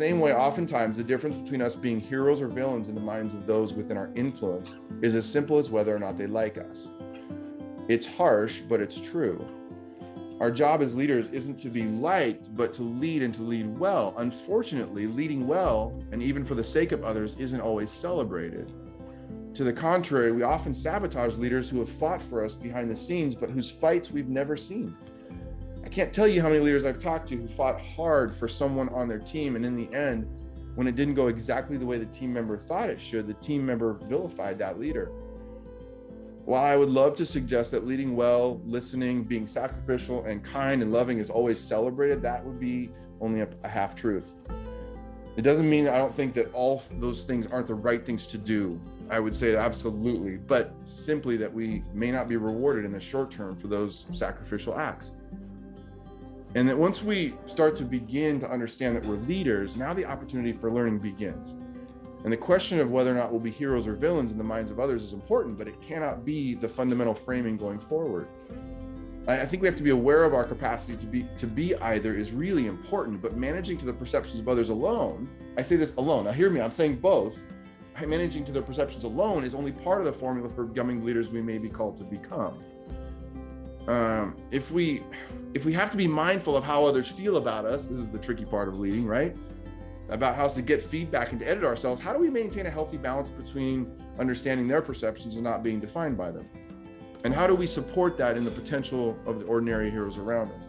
same way, oftentimes the difference between us being heroes or villains in the minds of those within our influence is as simple as whether or not they like us. It's harsh, but it's true. Our job as leaders isn't to be liked, but to lead and to lead well. Unfortunately, leading well, and even for the sake of others, isn't always celebrated. To the contrary, we often sabotage leaders who have fought for us behind the scenes, but whose fights we've never seen. I can't tell you how many leaders I've talked to who fought hard for someone on their team, and in the end, when it didn't go exactly the way the team member thought it should, the team member vilified that leader. While I would love to suggest that leading well, listening, being sacrificial, and kind and loving is always celebrated, that would be only a half-truth. It doesn't mean I don't think that all those things aren't the right things to do. I would say absolutely, but simply that we may not be rewarded in the short term for those sacrificial acts. And that once we start to begin to understand that we're leaders, now the opportunity for learning begins. And the question of whether or not we'll be heroes or villains in the minds of others is important, but it cannot be the fundamental framing going forward. I think we have to be aware of our capacity to be either is really important, but managing to the perceptions of others alone, I say this alone, now hear me, I'm saying both, managing to their perceptions alone is only part of the formula for becoming leaders we may be called to become. If we have to be mindful of how others feel about us, this is the tricky part of leading, right? About how to get feedback and to edit ourselves. How do we maintain a healthy balance between understanding their perceptions and not being defined by them? And how do we support that in the potential of the ordinary heroes around us?